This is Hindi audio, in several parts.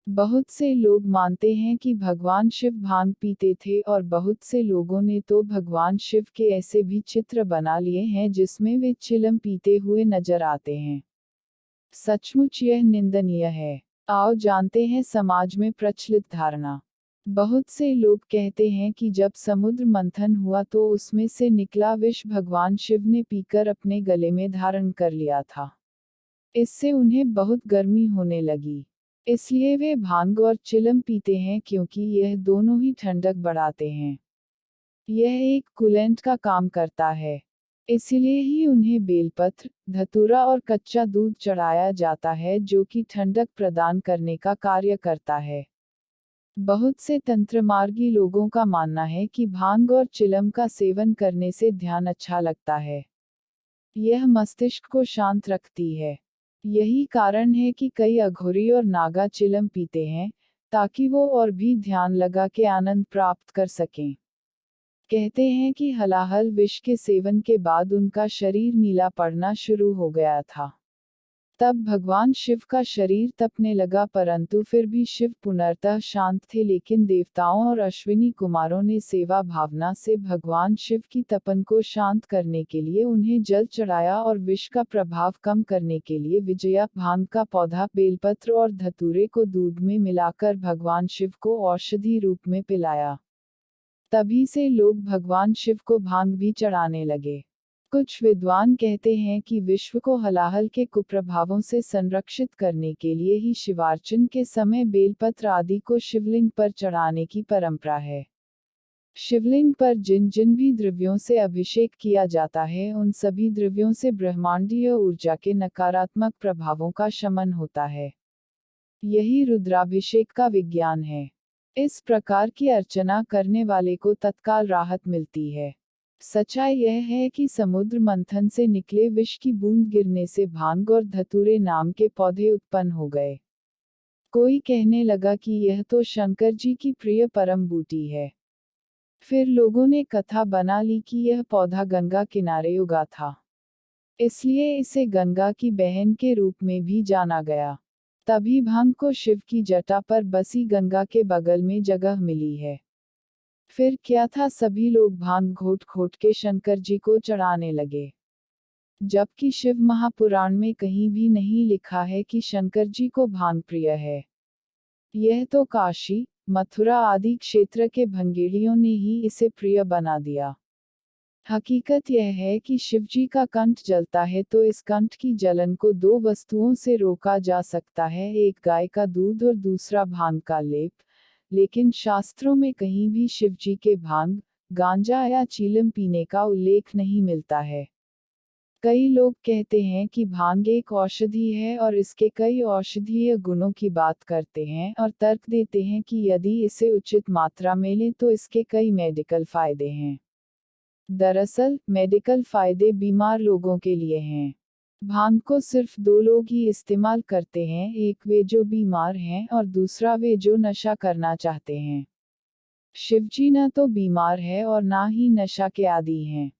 बहुत से लोग मानते हैं कि भगवान शिव भांग पीते थे और बहुत से लोगों ने तो भगवान शिव के ऐसे भी चित्र बना लिए हैं जिसमें वे चिलम पीते हुए नजर आते हैं। सचमुच यह निंदनीय है। आओ जानते हैं समाज में प्रचलित धारणा। बहुत से लोग कहते हैं कि जब समुद्र मंथन हुआ तो उसमें से निकला विष भगवान शिव ने पीकर अपने गले में धारण कर लिया था। इससे उन्हें बहुत गर्मी होने लगी, इसलिए वे भांग और चिलम पीते हैं क्योंकि यह दोनों ही ठंडक बढ़ाते हैं। यह एक कूलेंट का काम करता है। इसलिए ही उन्हें बेलपत्र, धतूरा और कच्चा दूध चढ़ाया जाता है जो कि ठंडक प्रदान करने का कार्य करता है। बहुत से तंत्रमार्गी लोगों का मानना है कि भांग और चिलम का सेवन करने से ध्यान अच्छा लगता है। यह मस्तिष्क को शांत रखती है। यही कारण है कि कई अघोरी और नागा चिलम पीते हैं, ताकि वो और भी ध्यान लगा के आनंद प्राप्त कर सकें। कहते हैं कि हलाहल विष के सेवन के बाद उनका शरीर नीला पड़ना शुरू हो गया था। तब भगवान शिव का शरीर तपने लगा, परंतु फिर भी शिव पुनर्तः शांत थे। लेकिन देवताओं और अश्विनी कुमारों ने सेवा भावना से भगवान शिव की तपन को शांत करने के लिए उन्हें जल चढ़ाया और विष का प्रभाव कम करने के लिए विजया भांग का पौधा, बेलपत्र और धतूरे को दूध में मिलाकर भगवान शिव को औषधि रूप में पिलाया। तभी से लोग भगवान शिव को भांग भी चढ़ाने लगे। कुछ विद्वान कहते हैं कि विश्व को हलाहल के कुप्रभावों से संरक्षित करने के लिए ही शिवार्चन के समय बेलपत्र आदि को शिवलिंग पर चढ़ाने की परंपरा है। शिवलिंग पर जिन जिन भी द्रव्यों से अभिषेक किया जाता है उन सभी द्रव्यों से ब्रह्मांडीय ऊर्जा के नकारात्मक प्रभावों का शमन होता है। यही रुद्राभिषेक का विज्ञान है। इस प्रकार की अर्चना करने वाले को तत्काल राहत मिलती है। सच्चाई यह है कि समुद्र मंथन से निकले विष की बूंद गिरने से भांग और धतूरे नाम के पौधे उत्पन्न हो गए। कोई कहने लगा कि यह तो शंकर जी की प्रिय परम बूटी है। फिर लोगों ने कथा बना ली कि यह पौधा गंगा किनारे उगा था, इसलिए इसे गंगा की बहन के रूप में भी जाना गया। तभी भांग को शिव की जटा पर बसी गंगा के बगल में जगह मिली है। फिर क्या था, सभी लोग भांग घोट घोट के शंकर जी को चढ़ाने लगे। जबकि शिव महापुराण में कहीं भी नहीं लिखा है कि शंकर जी को भांग प्रिय है। यह तो काशी, मथुरा आदि क्षेत्र के भंगेड़ियों ने ही इसे प्रिय बना दिया। हकीकत यह है कि शिवजी का कंठ जलता है तो इस कंठ की जलन को दो वस्तुओं से रोका जा सकता है, एक गाय का दूध और दूसरा भांग का लेप। लेकिन शास्त्रों में कहीं भी शिवजी के भांग, गांजा या चीलम पीने का उल्लेख नहीं मिलता है। कई लोग कहते हैं कि भांग एक औषधि है और इसके कई औषधीय गुणों की बात करते हैं और तर्क देते हैं कि यदि इसे उचित मात्रा में लें तो इसके कई मेडिकल फायदे हैं। दरअसल, मेडिकल फायदे बीमार लोगों के लिए हैं। भांग को सिर्फ दो लोग ही इस्तेमाल करते हैं, एक वे जो बीमार हैं और दूसरा वे जो नशा करना चाहते हैं। शिवजी न तो बीमार है और ना ही नशा के आदी हैं।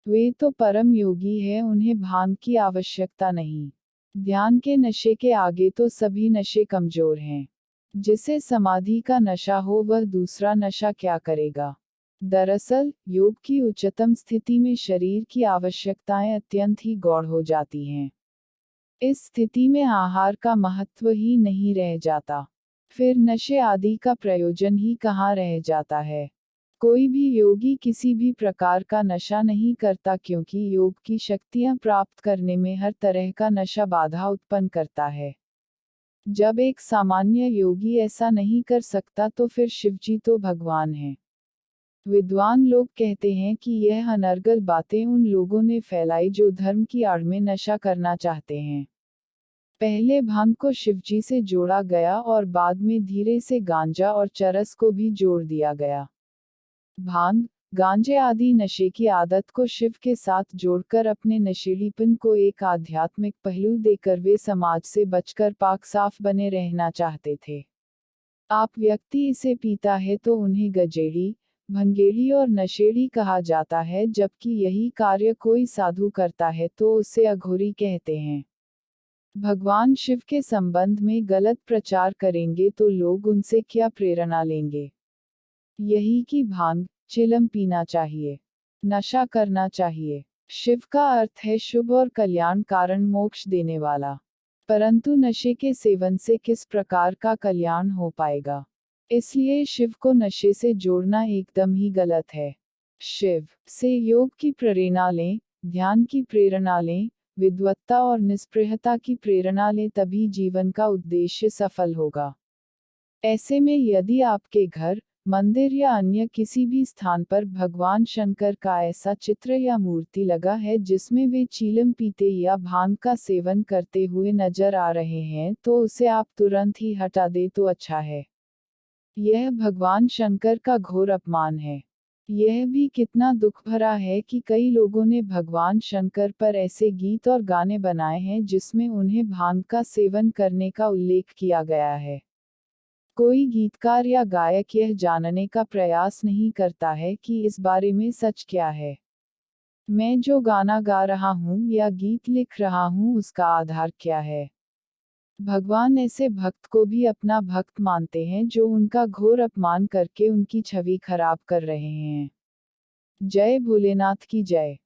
वे तो परम योगी है, उन्हें भांग की आवश्यकता नहीं। ध्यान के नशे के आगे तो सभी नशे कमजोर हैं। जिसे समाधि का नशा हो वह दूसरा नशा क्या करेगा। दरअसल, योग की उच्चतम स्थिति में शरीर की आवश्यकताएं अत्यंत ही गौण हो जाती हैं। इस स्थिति में आहार का महत्व ही नहीं रह जाता। फिर नशे आदि का प्रयोजन ही कहाँ रह जाता है। कोई भी योगी किसी भी प्रकार का नशा नहीं करता क्योंकि योग की शक्तियां प्राप्त करने में हर तरह का नशा बाधा उत्पन्न करता है। जब एक सामान्य योगी ऐसा नहीं कर सकता तो फिर शिवजी तो भगवान हैं। विद्वान लोग कहते हैं कि यह अनर्गल बातें उन लोगों ने फैलाई जो धर्म की आड़ में नशा करना चाहते हैं। पहले भांग को शिवजी से जोड़ा गया और बाद में धीरे से गांजा और चरस को भी जोड़ दिया गया। भांग, गांजे आदि नशे की आदत को शिव के साथ जोड़कर अपने नशीलीपन को एक आध्यात्मिक पहलू देकर वे समाज से बचकर पाक साफ बने रहना चाहते थे। आप व्यक्ति इसे पीता है तो उन्हें गजेड़ी, भंगेड़ी और नशेड़ी कहा जाता है, जबकि यही कार्य कोई साधु करता है तो उसे अघोरी कहते हैं। भगवान शिव के संबंध में गलत प्रचार करेंगे तो लोग उनसे क्या प्रेरणा लेंगे। यही कि भांग, चिलम पीना चाहिए, नशा करना चाहिए। शिव का अर्थ है शुभ और कल्याण कारण मोक्ष देने वाला। परंतु नशे के सेवन से किस प्रकार का कल्याण हो पाएगा? इसलिए शिव को नशे से जोड़ना एकदम ही गलत है। शिव से योग की प्रेरणा लें, ध्यान की प्रेरणा लें, विद्वत्ता और निस्पृहता की प्रेरणा लें, तभी जीवन का उद्देश्य सफल होगा। ऐसे में यदि आपके घर, मंदिर या अन्य किसी भी स्थान पर भगवान शंकर का ऐसा चित्र या मूर्ति लगा है जिसमें वे चीलम पीते या भांग का सेवन करते हुए नजर आ रहे हैं, तो उसे आप तुरंत ही हटा दें तो अच्छा है। यह भगवान शंकर का घोर अपमान है। यह भी कितना दुख भरा है कि कई लोगों ने भगवान शंकर पर ऐसे गीत और गाने बनाए हैं जिसमें उन्हें भांग का सेवन करने का उल्लेख किया गया है। कोई गीतकार या गायक यह जानने का प्रयास नहीं करता है कि इस बारे में सच क्या है। मैं जो गाना गा रहा हूँ या गीत लिख रहा हूँ उसका आधार क्या है? भगवान ऐसे भक्त को भी अपना भक्त मानते हैं जो उनका घोर अपमान करके उनकी छवि खराब कर रहे हैं। जय भोलेनाथ की जय।